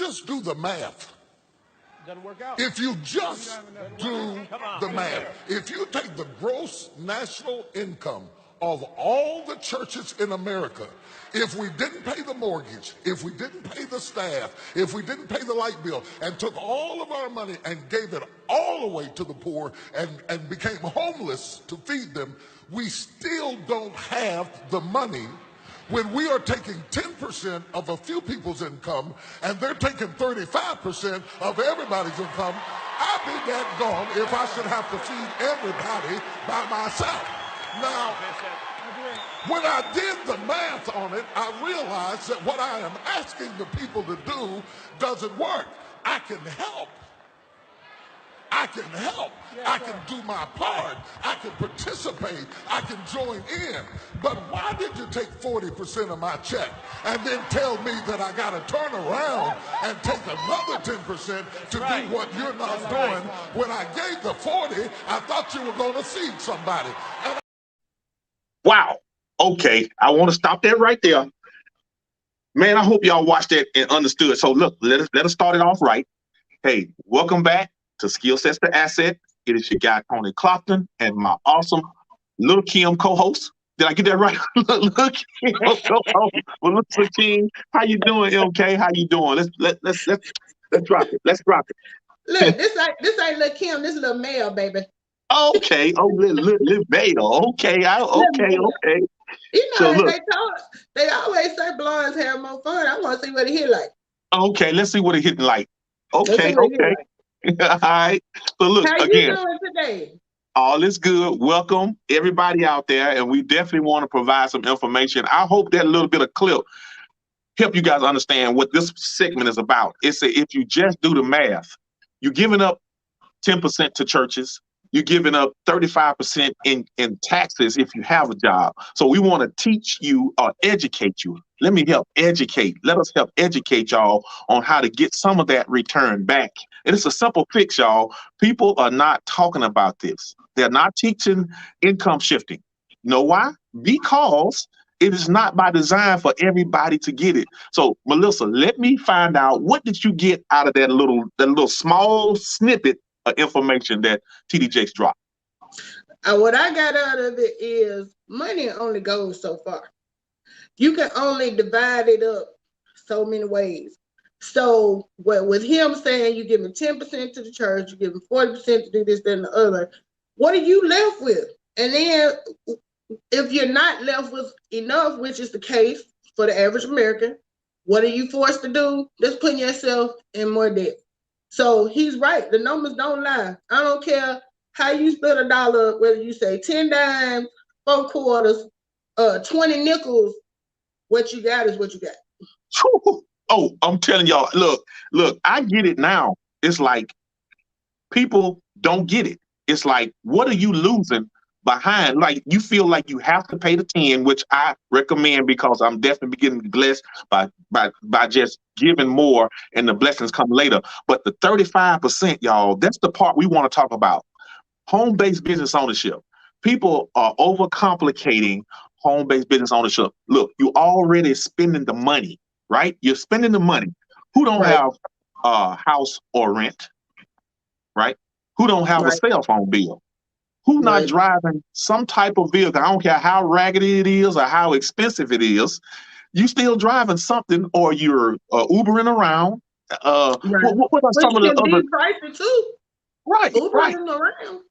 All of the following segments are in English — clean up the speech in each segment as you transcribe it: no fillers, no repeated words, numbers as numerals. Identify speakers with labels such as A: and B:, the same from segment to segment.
A: just do the math,
B: Doesn't work out.
A: if you just do the math, if you take the gross national income of all the churches in America, if we didn't pay the mortgage, if we didn't pay the staff, if we didn't pay the light bill, and took all of our money and gave it all away to the poor and became homeless to feed them, we still don't have the money when we are taking 10% of a few people's income and they're taking 35% of everybody's income. I'd be that gone if I should have to feed everybody by myself. Now, when I did the math on it, I realized that what I am asking the people to do doesn't work. I can help. I can help. I can do my part. I can participate. I can join in. But why did you take 40% of my check and then tell me that I got to turn around and take another 10% to do what you're not doing? When I gave the 40, I thought you were going to seed somebody.
C: Wow. Okay. I want to stop that right there. Man, I hope y'all watched that and understood. So look, let us start it off right. Hey, welcome back to Skill Sets to Asset. It is your guy, Tony Clopton, and my awesome Little Kim co-host. Did I get that right? Little Kim co-host. Well, Little Kim, how you doing, MK? How you doing? Let's drop it. Let's drop it.
D: Look, this ain't Little Kim, this Little Mel, baby.
C: Okay. Oh, little Mel. Okay. Okay.
D: You know,
C: So look,
D: they always say blondes have more fun. I want to see what it hit like.
C: Okay, let's see what it hitting like. Okay. All right. So look,
D: how
C: again,
D: you doing today?
C: all is good. Welcome everybody out there, and we definitely want to provide some information. I hope that little bit of clip help you guys understand what this segment is about. It's if you just do the math, you're giving up 10% to churches. You're giving up 35% in taxes if you have a job. So we want to teach you or educate you. Let me help educate. Let us help educate y'all on how to get some of that return back. And it's a simple fix, y'all. People are not talking about this. They're not teaching income shifting. You know why? Because it is not by design for everybody to get it. So, Melissa, let me find out, what did you get out of that little small snippet of information that TD Jakes dropped?
D: What I got out of it is money only goes so far. You can only divide it up so many ways. So with him saying you give him 10% to the church, you give him 40% to do this, that, and the other, what are you left with? And then if you're not left with enough, which is the case for the average American, what are you forced to do? Just putting yourself in more debt. So he's right. The numbers don't lie. I don't care how you split a dollar, whether you say 10 dimes, 4 quarters, 20 nickels, what you got is what you got.
C: Oh, I'm telling y'all, look, I get it now. It's like people don't get it. It's like, what are you losing behind? Like, you feel like you have to pay the 10, which I recommend because I'm definitely getting blessed by just giving more, and the blessings come later. But the 35%, y'all, that's the part we want to talk about. Home-based business ownership. People are overcomplicating home-based business ownership. Look, you already spending the money, right? You're spending the money. Who don't have a house or rent, right? Who don't have a cell phone bill? Who not driving some type of vehicle? I don't care how raggedy it is or how expensive it is. You still driving something, or you're Ubering around. What are some of the other
D: pricey too?
C: Right.
D: Ubering around.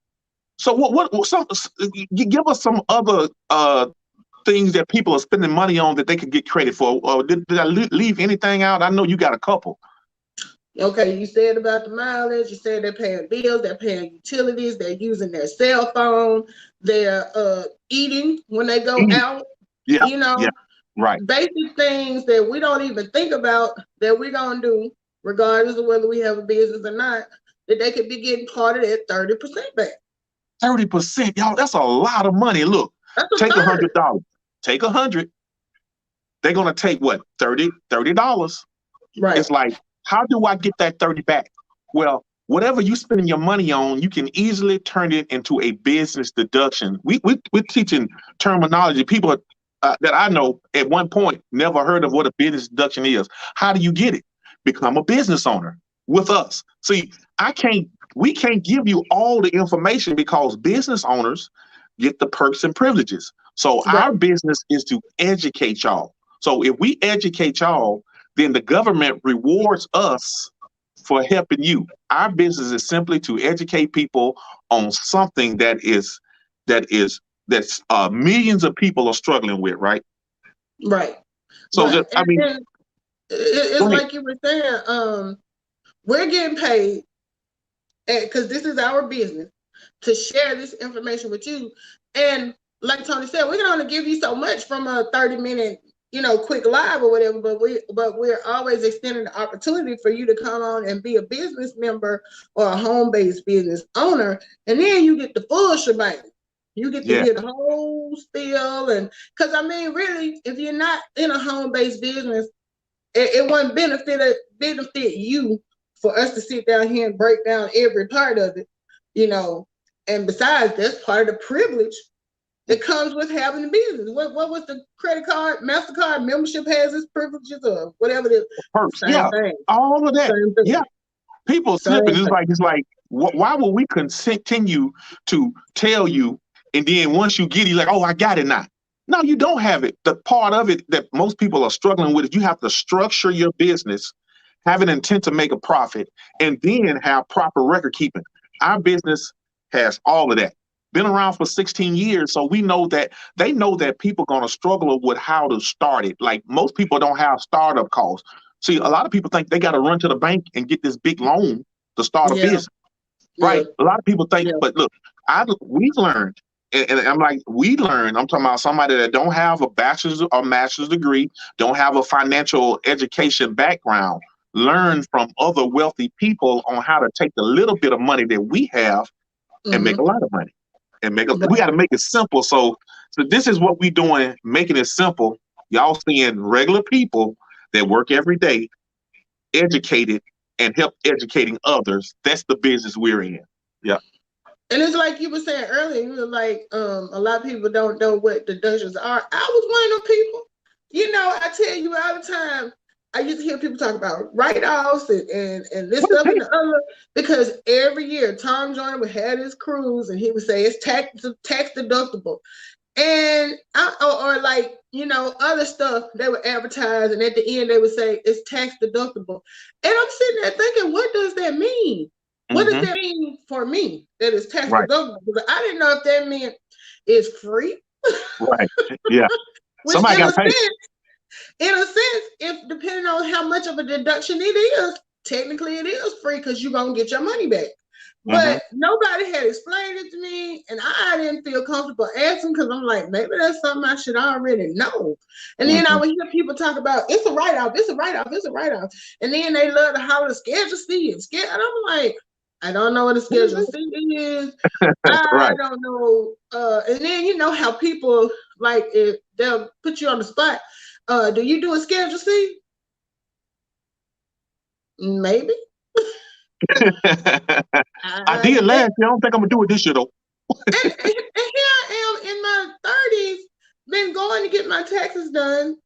C: So give us some other things that people are spending money on that they could get credit for. Did I leave anything out? I know you got a couple.
D: Okay, you said about the mileage, you said they're paying bills, they're paying utilities, they're using their cell phone, they're eating when they go out.
C: Yeah,
D: you know,
C: right.
D: Basic things that we don't even think about that we're gonna do, regardless of whether we have a business or not, that they could be getting parted at 30% back.
C: 30%, y'all, that's a lot of money. Look, take $100. Take 100. They're gonna take what? $30.
D: Right.
C: It's like, how do I get that 30 back? Well, whatever you spending your money on, you can easily turn it into a business deduction. We're teaching terminology. People that I know at one point never heard of what a business deduction is. How do you get it? become a business owner with us. See, we can't give you all the information because business owners get the perks and privileges. So our business is to educate y'all. So if we educate y'all, then the government rewards us for helping you. Our business is simply to educate people on something that's millions of people are struggling with, right?
D: Right.
C: So
D: Right.
C: I mean,
D: it's like you were saying, we're getting paid because this is our business to share this information with you. And like Tony said, we can only give you so much from a 30-minute, quick live or whatever, but we're always extending the opportunity for you to come on and be a business member or a home-based business owner. And then you get the full shebang. You get to hear the whole spiel. And because I mean, really, if you're not in a home-based business, it wouldn't benefit you for us to sit down here and break down every part of it, and besides, that's part of the privilege that comes with having a business. What was the credit card, MasterCard membership has its privileges or whatever it is.
C: Perks, thing. All of that. Yeah. People slipping. It's like, why would we continue to tell you, and then once you get it, like, oh, I got it now. No, you don't have it. The part of it that most people are struggling with is you have to structure your business, have an intent to make a profit, and then have proper record keeping. Our business has all of that. Been around for 16 years, so we know that they know that people are going to struggle with how to start it. Like most people don't have startup costs. See, a lot of people think they got to run to the bank and get this big loan to start a business, right? A lot of people think, but look, we've learned. And I'm like, I'm talking about somebody that don't have a bachelor's or master's degree, don't have a financial education background, learn from other wealthy people on how to take the little bit of money that we have and make a lot of money. And we got to make it simple. So this is what we're doing, making it simple. Y'all seeing regular people that work every day, educated and help educating others. That's the business we're in. Yeah.
D: And it's like you were saying earlier, you were like, a lot of people don't know what deductions are. I was one of them people. I tell you all the time, I used to hear people talk about write-offs and this stuff and the other, because every year Tom Joyner would have his cruise and he would say it's tax deductible. And or like, other stuff they would advertise, and at the end they would say it's tax deductible. And I'm sitting there thinking, what does that mean? What does that mean for me that it's tax deductible? Because I didn't know if that meant it's free.
C: Right. Yeah. Somebody got paid.
D: In a sense, if depending on how much of a deduction it is, technically it is free because you're gonna get your money back. But nobody had explained it to me, and I didn't feel comfortable asking because I'm like, maybe that's something I should already know. And then I would hear people talk about it's a write-off, it's a write-off, it's a write-off. And then they love to holler Schedule C. And I'm like, I don't know what a Schedule C is. I don't know. And then how people like they'll put you on the spot. Do you do a Schedule C? Maybe.
C: I did last year. I don't think I'm gonna do it this year though.
D: and here I am in my 30s, been going to get my taxes done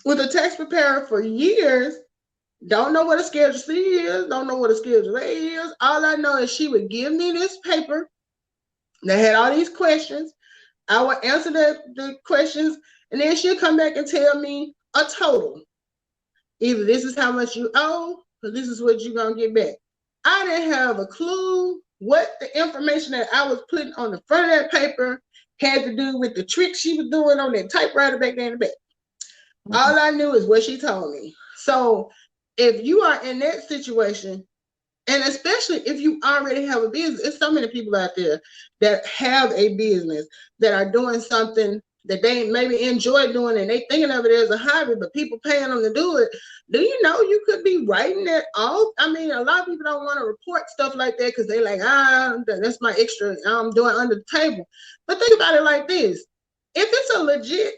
D: with a tax preparer for years. Don't know what a Schedule C is, don't know what a Schedule A is. All I know is she would give me this paper that had all these questions. I would answer the questions, and then she'll come back and tell me a total. Either this is how much you owe, or this is what you're gonna get back. I didn't have a clue what the information that I was putting on the front of that paper had to do with the trick she was doing on that typewriter back there in the back. All I knew is what she told me. So if you are in that situation, and especially if you already have a business, there's so many people out there that have a business that are doing something that they maybe enjoy doing and they thinking of it as a hobby, but people paying them to do it. Do you know you could be writing that off? I mean, a lot of people don't want to report stuff like that because they like, that's my extra I'm doing under the table. But think about it like this. If it's a legit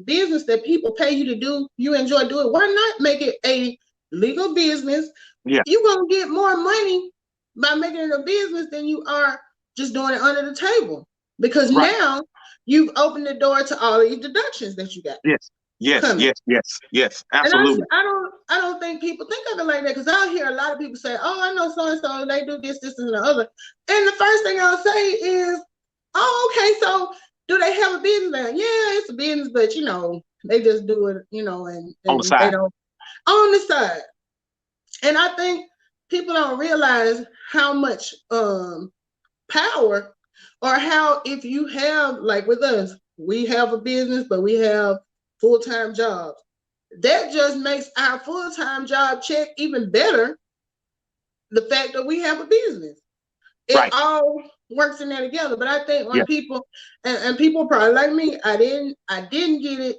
D: business that people pay you to do, you enjoy doing, why not make it a legal business?
C: Yeah.
D: You're going to get more money by making it a business than you are just doing it under the table. Because now you've opened the door to all these deductions that you got.
C: Yes. Yes,
D: coming.
C: yes, yes, yes,
D: And
C: absolutely.
D: I don't think people think of it like that, because I hear a lot of people say, "Oh, I know so and so, they do this, this, and the other." And the first thing I'll say is, "Oh, okay, so do they have a business now?" Yeah, it's a business, but they just do it,
C: On the
D: and they
C: side.
D: don't on the side. And I think people don't realize how much power, or how, if you have, like with us, we have a business, but we have full-time jobs. That just makes our full-time job check even better. The fact that we have a business, it
C: Right.
D: all works in there together. But I think
C: Yeah.
D: when people, and people probably like me, I didn't get it.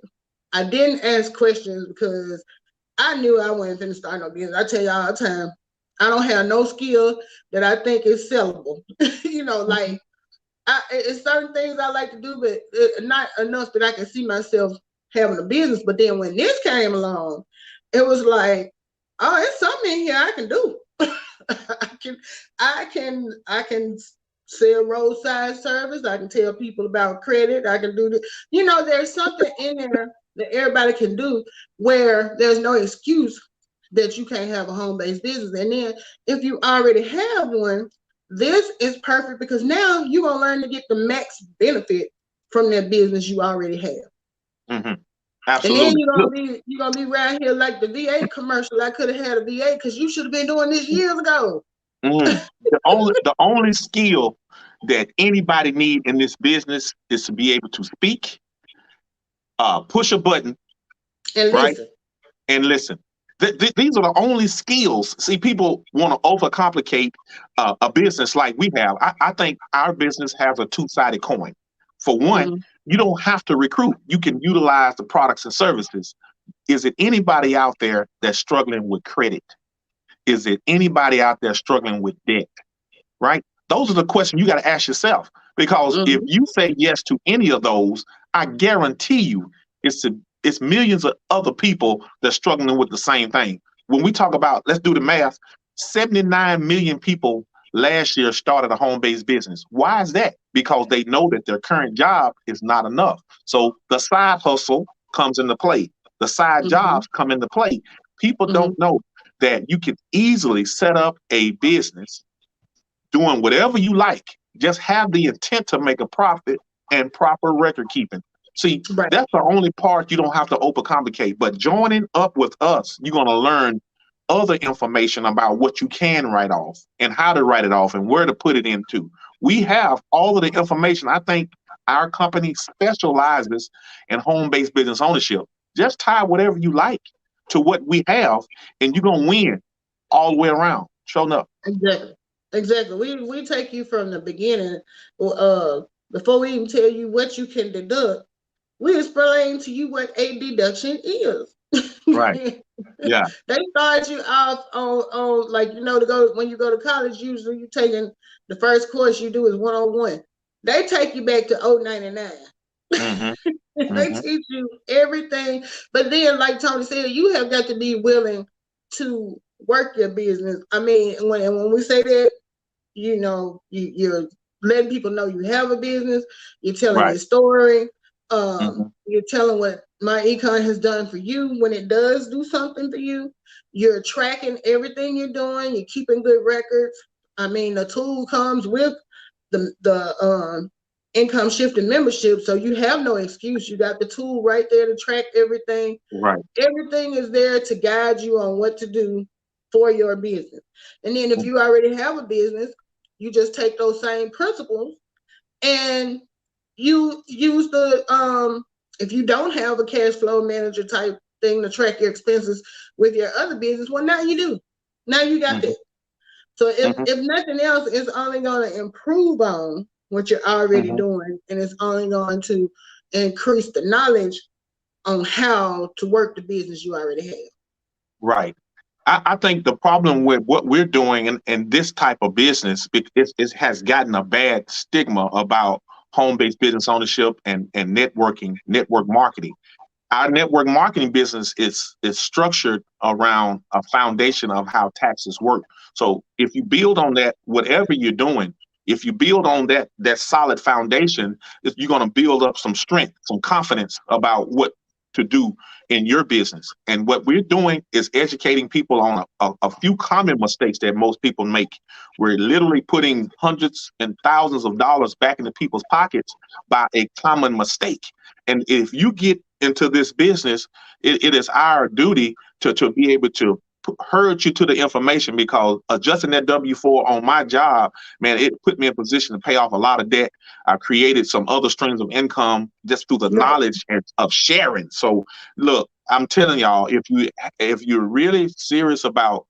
D: I didn't ask questions because I knew I wasn't finna start no business. I tell you all the time, I don't have no skill that I think is sellable. Like, it's certain things I like to do, but not enough that I can see myself having a business. But then when this came along, it was like, oh, it's something in here I can do. I can sell roadside service. I can tell people about credit. I can do this. There's something in there that everybody can do, where there's no excuse that you can't have a home-based business. And then if you already have one, this is perfect, because now you're gonna learn to get the max benefit from that business you already have.
C: Mm-hmm.
D: And then
C: Absolutely.
D: you're gonna be around here like the VA commercial. I could have had a VA because you should have been doing this years ago.
C: The only skill that anybody need in this business is to be able to speak, push a button,
D: And
C: right,
D: listen,
C: and listen. These are the only skills. See, people want to overcomplicate a business like we have. I think our business has a two-sided coin. For one,
D: mm-hmm.
C: you don't have to recruit. You can utilize the products and services. Is it anybody out there that's struggling with credit? Is it anybody out there struggling with debt? Right? Those are the questions you got to ask yourself. Because if
D: Mm-hmm.
C: you say yes to any of those, I guarantee you it's millions of other people that's struggling with the same thing. When we talk about, let's do the math, 79 million people last year started a home-based business. Why is that? Because they know that their current job is not enough. So the side hustle comes into play. The side
D: Mm-hmm.
C: jobs come into play. People
D: Mm-hmm.
C: don't know that you can easily set up a business doing whatever you like. Just have the intent to make a profit and proper record keeping. See,
D: Right.
C: that's the only part you don't have to overcomplicate. But joining up with us, you're going to learn other information about what you can write off and how to write it off and where to put it into. We have all of the information. I think our company specializes in home-based business ownership. Just tie whatever you like to what we have, and you're going to win all the way around. Show enough.
D: Exactly. We take you from the beginning. Before we even tell you what you can deduct, we explain to you what a deduction is.
C: Right. Yeah.
D: They start you off on like, to go, when you go to college, usually you taking the first course you do is 101. They take you back to 099.
C: Mm-hmm.
D: They
C: Mm-hmm.
D: teach you everything. But then, like Tony said, you have got to be willing to work your business. I mean, when we say that, you're letting people know you have a business. You're telling
C: Right.
D: your story.
C: Mm-hmm.
D: You're telling what My Econ has done for you when it does do something for you. You're tracking everything you're doing. You're keeping good records. I mean, the tool comes with the income shifting membership, so you have no excuse. You got the tool right there to track everything.
C: Right.
D: Everything is there to guide you on what to do for your business. And then if you already have a business, you just take those same principles and you use if you don't have a cash flow manager type thing to track your expenses with your other business, well, now you do. Now you got
C: Mm-hmm.
D: that. So
C: Mm-hmm.
D: if nothing else, it's only going to improve on what you're already
C: Mm-hmm.
D: doing, and it's only going to increase the knowledge on how to work the business you already have.
C: Right. I think the problem with what we're doing in this type of business, it has gotten a bad stigma about home-based business ownership and network marketing. Our network marketing business is structured around a foundation of how taxes work. So if you build on that, whatever you're doing, if you build on that solid foundation, you're going to build up some strength, some confidence about what to do in your business. And what we're doing is educating people on a few common mistakes that most people make. We're literally putting hundreds and thousands of dollars back into people's pockets by a common mistake. And if you get into this business, it is our duty to be able to herd you to the information, because adjusting that W-4 on my job, man, it put me in a position to pay off a lot of debt. I created some other streams of income just through the knowledge of sharing. So look, I'm telling y'all, if you're really serious about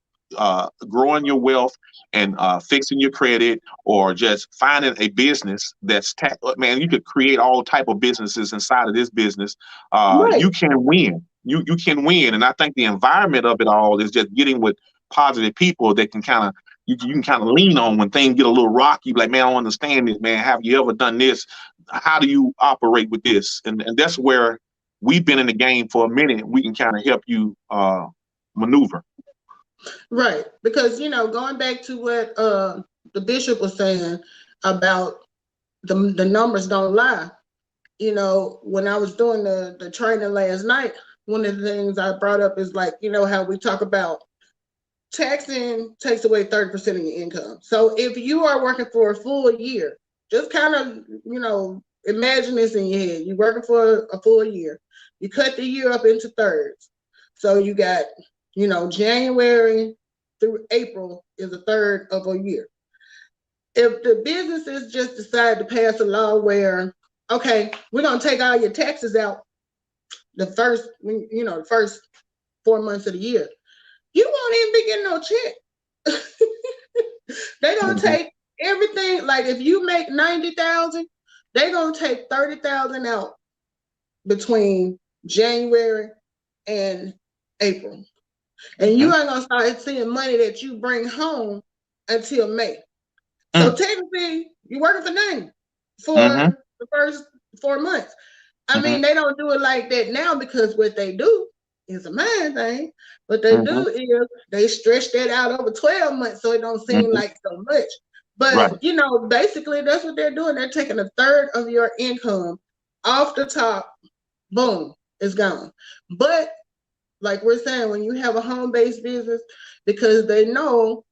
C: growing your wealth and fixing your credit, or just finding a business that's man, you could create all type of businesses inside of this business. You can win. You can win. And I think the environment of it all is just getting with positive people that can kind of, you can kind of lean on when things get a little rocky. Like, man, I don't understand this, man. Have you ever done this? How do you operate with this? And that's where we've been in the game for a minute. We can kind of help you maneuver.
D: Right. Because, going back to what the bishop was saying about the numbers don't lie. When I was doing the training last night, one of the things I brought up is like, how we talk about taxing takes away 30% of your income. So if you are working for a full year, just kind of, imagine this in your head. You're working for a full year. You cut the year up into thirds. So you got, January through April is a third of a year. If the businesses just decide to pass a law where, okay, we're going to take all your taxes out the first 4 months of the year, you won't even be getting no check. They're going to take everything. Like if you make 90,000, they're going to take 30,000 out between January and April. And you ain't going to start seeing money that you bring home until May. So technically, you're working for nothing for the first 4 months. I mean, they don't do it like that now, because what they do is a mind thing. What they do is they stretch that out over 12 months so it don't seem like so much. But, basically that's what they're doing. They're taking a third of your income off the top. Boom, it's gone. But like we're saying, when you have a home-based business, because they know,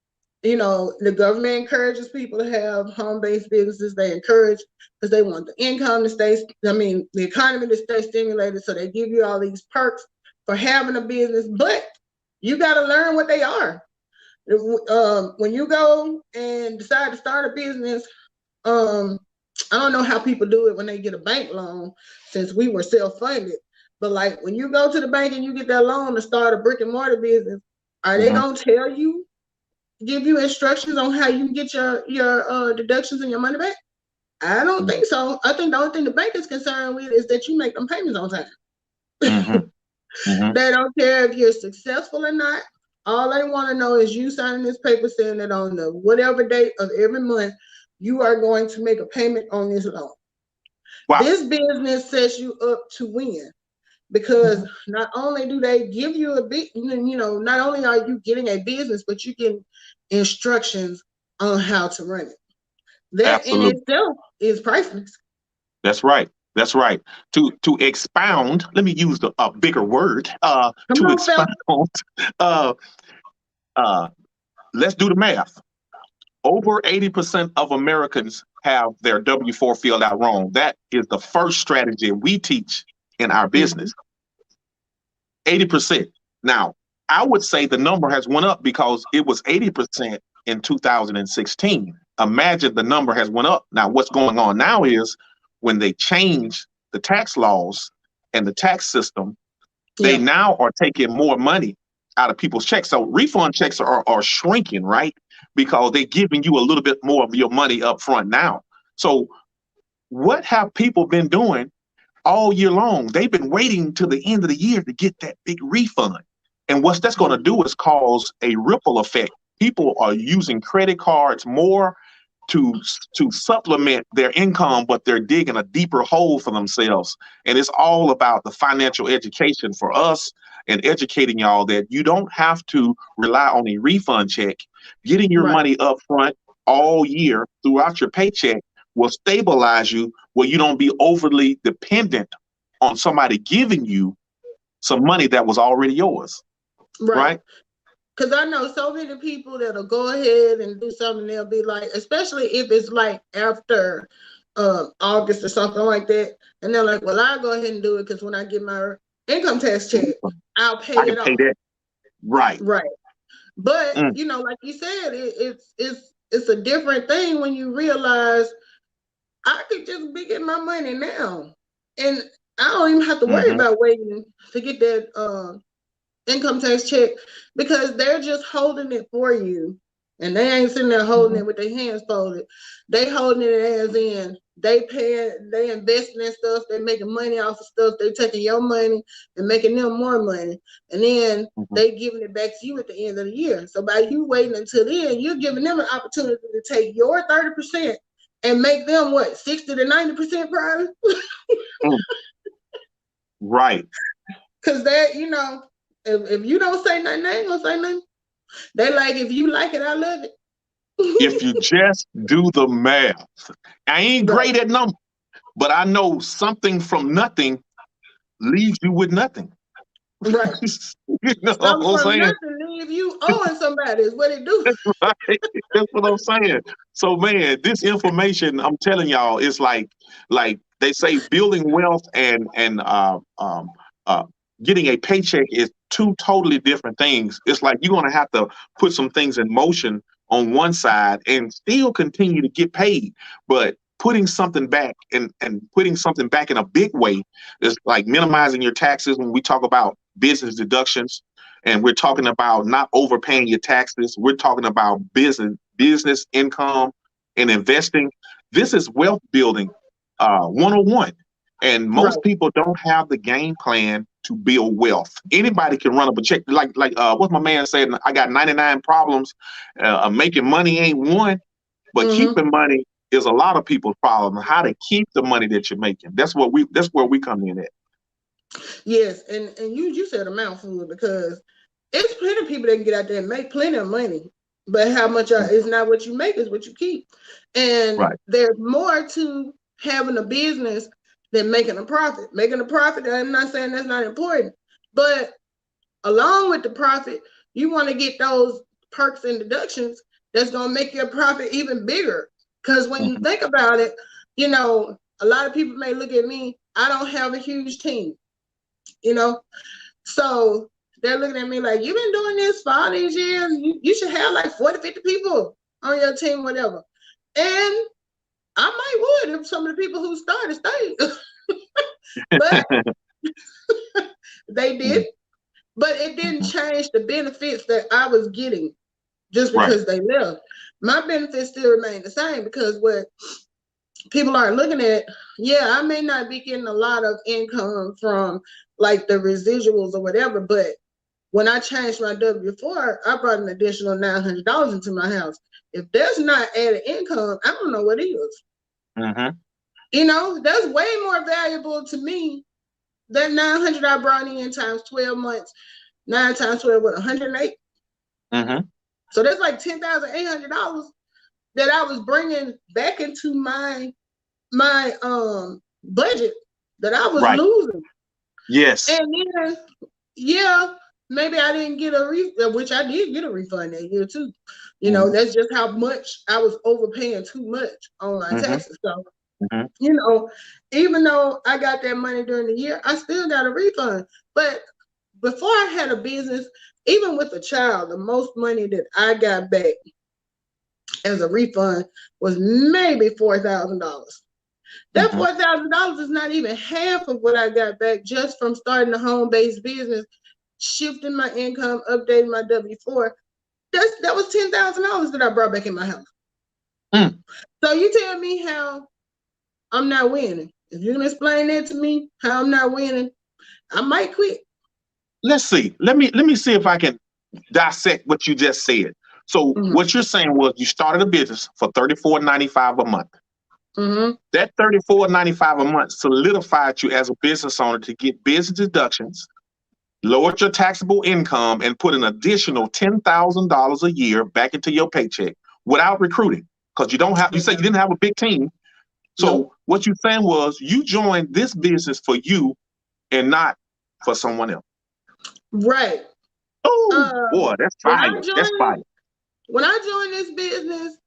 D: the government encourages people to have home-based businesses. They encourage, because they want the income to stay, the economy to stay stimulated. So they give you all these perks for having a business, but you got to learn what they are. When you go and decide to start a business, I don't know how people do it when they get a bank loan, since we were self-funded. But like when you go to the bank and you get that loan to start a brick and mortar business, are they going to tell you, give you instructions on how you can get your deductions and your money back? I don't think so. I think the only thing the bank is concerned with is that you make them payments on time. They don't care if you're successful or not. All they want to know is you signing this paper saying that on the whatever date of every month, you are going to make a payment on this loan. Wow. This business sets you up to win, because not only do they give you a big, not only are you getting a business, but you get instructions on how to run it. That in itself is priceless.
C: That's right. That's right. To expound, let me use a bigger word. To expound, let's do the math. Over 80% of Americans have their W-4 filled out wrong. That is the first strategy we teach in our business. 80%. Now, I would say the number has went up because it was 80% in 2016. Imagine the number has went up. Now, what's going on now is when they change the tax laws and the tax system, they now are taking more money out of people's checks. So refund checks are shrinking, right? Because they're giving you a little bit more of your money up front now. So what have people been doing all year long? They've been waiting till the end of the year to get that big refund. And what that's going to do is cause a ripple effect. People are using credit cards more to supplement their income, but they're digging a deeper hole for themselves. And it's all about the financial education for us and educating y'all that you don't have to rely on a refund check. Getting your money up front all year throughout your paycheck will stabilize you where you don't be overly dependent on somebody giving you some money that was already yours, right?
D: Because I know so many people that'll go ahead and do something. They'll be like, especially if it's like after August or something like that, and they're like, "Well, I'll go ahead and do it because when I get my income tax check, I'll pay
C: I
D: it
C: can pay
D: off."
C: that. Right.
D: Right. But like you said, it's a different thing when you realize I could just be getting my money now, and I don't even have to worry about waiting to get that income tax check because they're just holding it for you, and they ain't sitting there holding it with their hands folded. They holding it as in they investing in stuff, they're making money off of stuff, they taking your money and making them more money, and then they giving it back to you at the end of the year. So by you waiting until then, you're giving them an opportunity to take your 30% and make them what, 60 to 90% private.
C: Right.
D: Because that, if you don't say nothing, they ain't gonna say nothing. They like, if you like it, I love it.
C: If you just do the math. I ain't great at numbers, but I know something from nothing leaves you with nothing.
D: Right.
C: You know
D: Something
C: what I'm
D: from
C: saying?
D: nothing leave you owing somebody is what it do.
C: Right? That's what I'm saying. So man, this information, I'm telling y'all, is like they say building wealth and getting a paycheck is two totally different things. It's like you're going to have to put some things in motion on one side and still continue to get paid, but putting something back and putting something back in a big way is like minimizing your taxes. When we talk about business deductions and we're talking about not overpaying your taxes, we're talking about business income and investing. This is wealth building 101. And most people don't have the game plan to build wealth. Anybody can run up a check. Like what my man said, I got 99 problems. Making money ain't one, but keeping money is a lot of people's problem. How to keep the money that you're making. That's where we come in at.
D: Yes, and you said a mouthful because it's plenty of people that can get out there and make plenty of money, but how much is not what you make, is what you keep. And there's more to having a business than making a profit. Making a profit, I'm not saying that's not important, but along with the profit, you want to get those perks and deductions that's going to make your profit even bigger. Because when you think about it, a lot of people may look at me, I don't have a huge team, so they're looking at me like, you've been doing this for all these years, you should have like 40, 50 people on your team, whatever. And I might would if some of the people who started stayed. But they did. But it didn't change the benefits that I was getting just because they left. My benefits still remain the same because what people aren't looking at, I may not be getting a lot of income from like the residuals or whatever, but when I changed my W-4, I brought an additional $900 into my house. If there's not added income, I don't know what is. That's way more valuable to me than $900 I brought in times 12 months. 9 times 12, what, 108? So that's like $10,800 that I was bringing back into my budget that I was losing.
C: Yes.
D: And then, maybe I didn't get a refund, which I did get a refund that year too. That's just how much I was overpaying too much on my taxes. So, even though I got that money during the year, I still got a refund. But before I had a business, even with a child, the most money that I got back as a refund was maybe $4,000. That $4,000 is not even half of what I got back just from starting a home-based business, shifting my income, updating my W-4. That was $10,000 that I brought back in my house. So you tell me how I'm not winning. If you can explain that to me, how I'm not winning, I might quit.
C: Let's see. Let me see if I can dissect what you just said. So what you're saying was you started a business for $34.95 a month. That $34.95 a month solidified you as a business owner to get business deductions, lowered your taxable income, and put an additional $10,000 a year back into your paycheck without recruiting. Because you said you didn't have a big team. So what you're saying was you joined this business for you and not for someone else.
D: Right.
C: Oh boy, that's
D: When
C: fire.
D: I
C: That's fire.
D: joined this business,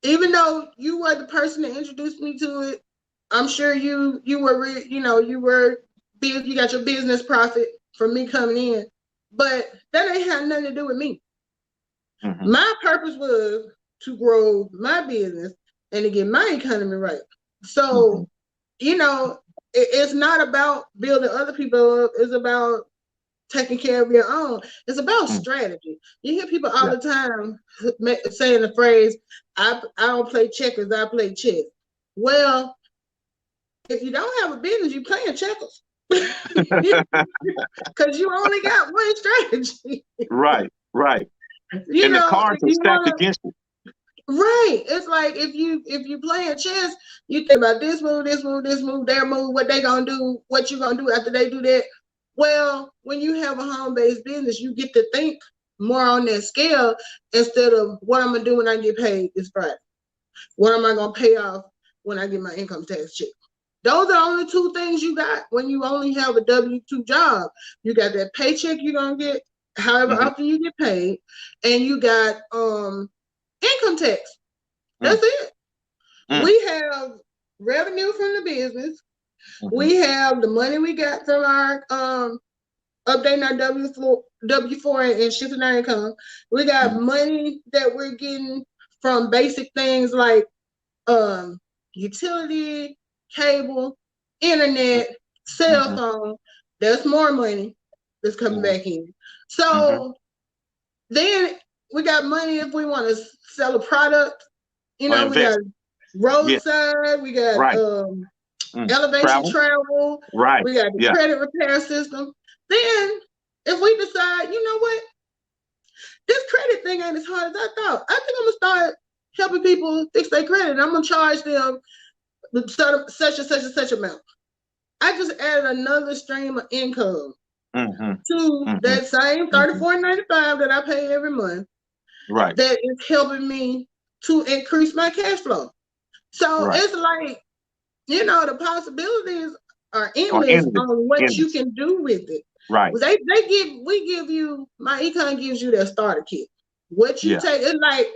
D: even though you were the person that introduced me to it, I'm sure you were you got your business profit from me coming in, but that ain't had nothing to do with me.
C: Mhm.
D: My purpose was to grow my business and to get my economy right. So, it's not about building other people up. It's about taking care of your own. It's about strategy. You hear people all the time saying the phrase, I don't play checkers, I play chess. Well, if you don't have a business, you're playing checkers. Because you only got one strategy.
C: Right. And the cards are stacked against you.
D: Right. It's like if you playing chess, you think about this move, their move, what they gonna do, what you gonna do after they do that. Well, when you have a home-based business, you get to think more on that scale instead of what I'm gonna do when I get paid this Friday. What am I gonna pay off when I get my income tax check? Those are only two things you got when you only have a W-2 job. You got that paycheck you're gonna get, however often you get paid, and you got income tax. That's it. We have revenue from the business. We have the money we got from our updating our W4 and shifting our income. We got money that we're getting from basic things like utility, cable, internet, cell phone. There's more money that's coming back in. So then we got money if we want to sell a product. We got roadside, we got elevation travel, we got the credit repair system. Then if we decide, you know what, this credit thing ain't as hard as I thought. I think I'm gonna start helping people fix their credit. I'm gonna charge them such and such amount. I just added another stream of income to that same $34.95 that I pay every month.
C: Right.
D: That is helping me to increase my cash flow. So it's like, the possibilities are endless on what you can do with it.
C: Right.
D: We give you, my econ gives you that starter kit. What you take, it's like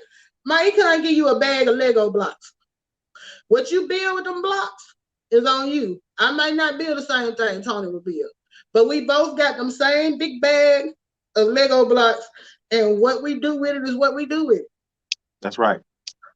D: my econ give you a bag of Lego blocks. What you build with them blocks is on you. I might not build the same thing Tony will build, but we both got them same big bag of Lego blocks, and what we do with it is what we do with it.
C: That's right.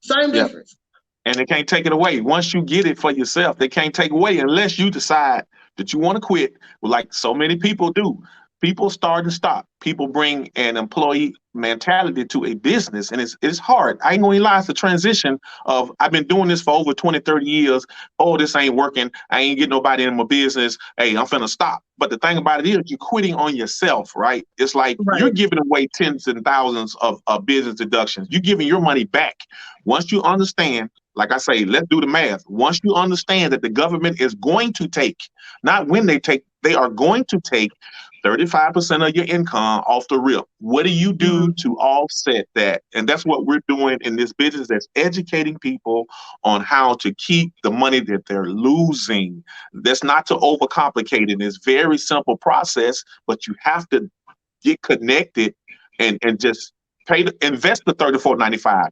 D: Same difference.
C: And they can't take it away. Once you get it for yourself, they can't take away unless you decide that you want to quit, like so many people do. People start and stop. People bring an employee mentality to a business, and it's hard. I ain't gonna lie, it's a transition of, I've been doing this for over 20, 30 years. Oh, this ain't working. I ain't getting nobody in my business. Hey, I'm finna stop. But the thing about it is you're quitting on yourself, right? It's like you're giving away tens and thousands of business deductions. You're giving your money back. Once you understand, like I say, let's do the math. Once you understand that the government is going to take, not when they take, they are going to take 35% of your income off the rip. What do you do to offset that? And that's what we're doing in this business, that's educating people on how to keep the money that they're losing. That's not to overcomplicate it. It's a very simple process, but you have to get connected and just invest the $34.95.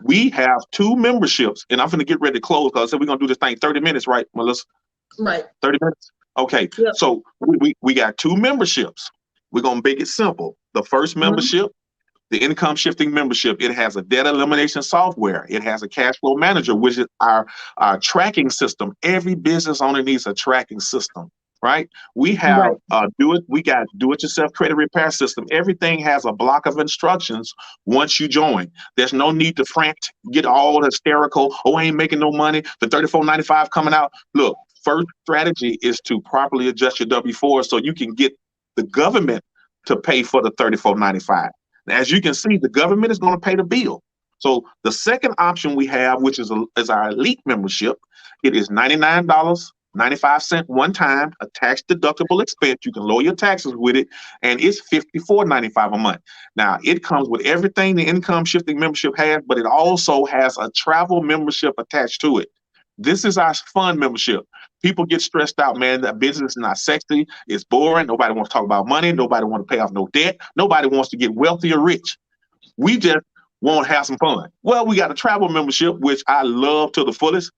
C: We have 2 memberships, and I'm going to get ready to close because I said we're going to do this thing 30 minutes, right, Melissa?
D: Right.
C: 30 minutes? Okay. Yep. So we got 2 memberships. We're going to make it simple. The first membership, the income shifting membership, it has a debt elimination software. It has a cash flow manager, which is our tracking system. Every business owner needs a tracking system. Right? We have we got do-it-yourself credit repair system. Everything has a block of instructions once you join. There's no need to get all hysterical. Oh, I ain't making no money. The $34.95 coming out. Look, first strategy is to properly adjust your W-4 so you can get the government to pay for the $34.95. As you can see, the government is going to pay the bill. So the second option we have, which is our elite membership, it is $99.95 one time, a tax deductible expense. You can lower your taxes with it, and it's $54.95 a month. Now, it comes with everything the income shifting membership has, but it also has a travel membership attached to it. This is our fun membership. People get stressed out, man. That business is not sexy. It's boring. Nobody wants to talk about money. Nobody wants to pay off no debt. Nobody wants to get wealthy or rich. We just want to have some fun. Well, we got a travel membership, which I love to the fullest.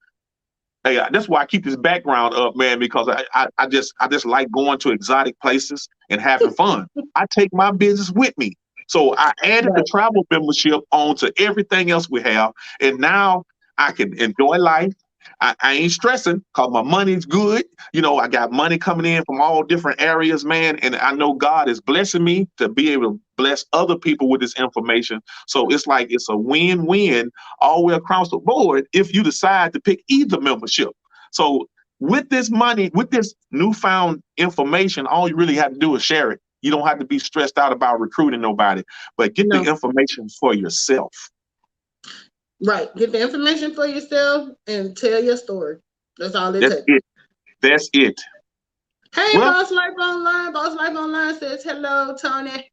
C: Hey, that's why I keep this background up, man, because I just like going to exotic places and having fun. I take my business with me. So I added the travel membership onto everything else we have. And now I can enjoy life. I ain't stressing because my money's good. You know, I got money coming in from all different areas, man. And I know God is blessing me to be able to bless other people with this information. So it's like it's a win-win all the way across the board if you decide to pick either membership. So with this money, with this newfound information, all you really have to do is share it. You don't have to be stressed out about recruiting nobody, but get the information for yourself.
D: Right. Get the information for yourself and tell your story. That's all it takes.
C: That's it.
D: Hey, well, Boss Life Online. Boss Life Online says, hello, Tony.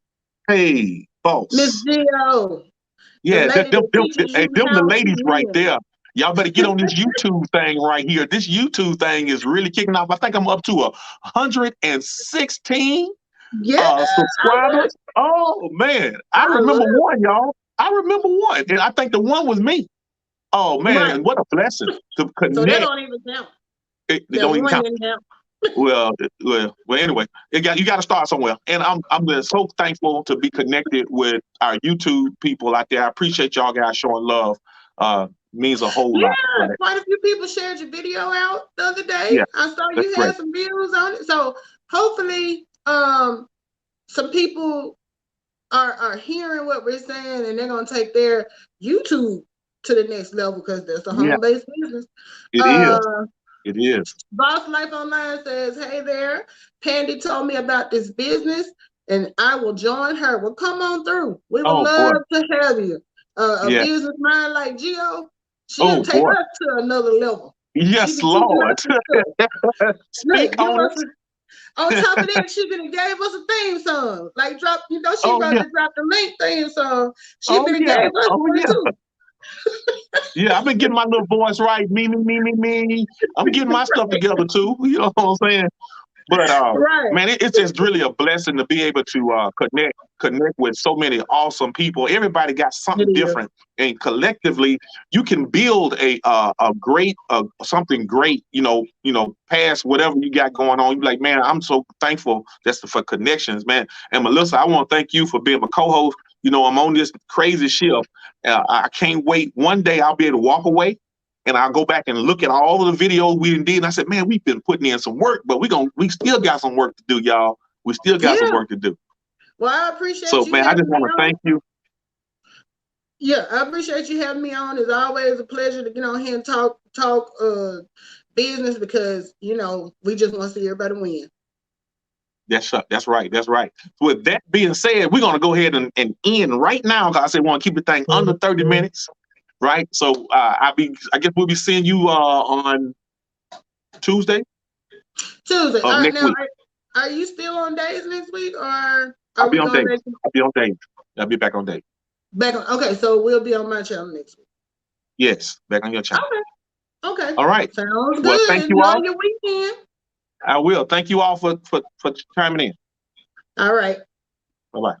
C: Hey, boss.
D: Miss Gio.
C: Yeah, them the ladies right there. Y'all better get on this YouTube thing right here. This YouTube thing is really kicking off. I think I'm up to 116 subscribers. Oh, man. I remember one, y'all. I remember one, and I think the one was me. Oh man, what a blessing to connect. So
D: they don't even count.
C: They don't even count. Well, anyway, you got to start somewhere, and I'm just so thankful to be connected with our YouTube people out there. I appreciate y'all guys showing love. Means a whole lot.
D: Yeah, quite a few people shared your video out the other day. Yeah, I saw you had some views on it. So hopefully, some people are hearing what we're saying, and they're gonna take their YouTube to the next level because that's a home-based business.
C: It is.
D: Boss Life Online says, "Hey there, Pandy told me about this business, and I will join her. Well, come on through. We would love to have you. A business mind like Gio, she'll take us to another level.
C: Yes, Lord. Speak on it.
D: On top of that, she gave us a theme song. Like drop, she about to drop the main theme song. She gave us one too.
C: Yeah, I've been getting my little voice right. Me. I'm getting my stuff together too. You know what I'm saying? But man, it's just really a blessing to be able to connect with so many awesome people. Everybody got something different, and collectively, you can build a great something great. Past whatever you got going on. You're like, man, I'm so thankful just for connections, man. And Melissa, I want to thank you for being my co-host. I'm on this crazy shift. I can't wait. One day I'll be able to walk away. And I'll go back and look at all of the videos we did. And I said, man, we've been putting in some work, but we still got some work to do, y'all. We still got some work to do.
D: Well, I appreciate
C: you. So, man, I just want to thank you.
D: Yeah, I appreciate you having me on. It's always a pleasure to get on here and talk business because, we just want to see everybody win.
C: That's right. With that being said, we're going to go ahead and end right now. Because I said we want to keep the thing under 30 minutes. Right, so I guess we'll be seeing you on Tuesday.
D: Tuesday.
C: All right, now,
D: are you still on days next week, or
C: I'll be on days? I'll be on days. I'll be back on days.
D: Okay, so we'll be on my channel next week.
C: Yes, back on your channel.
D: Okay.
C: All right.
D: Sounds good.
C: Well, thank you all.
D: Enjoy your weekend.
C: I will. Thank you all for chiming in.
D: All right.
C: Bye-bye.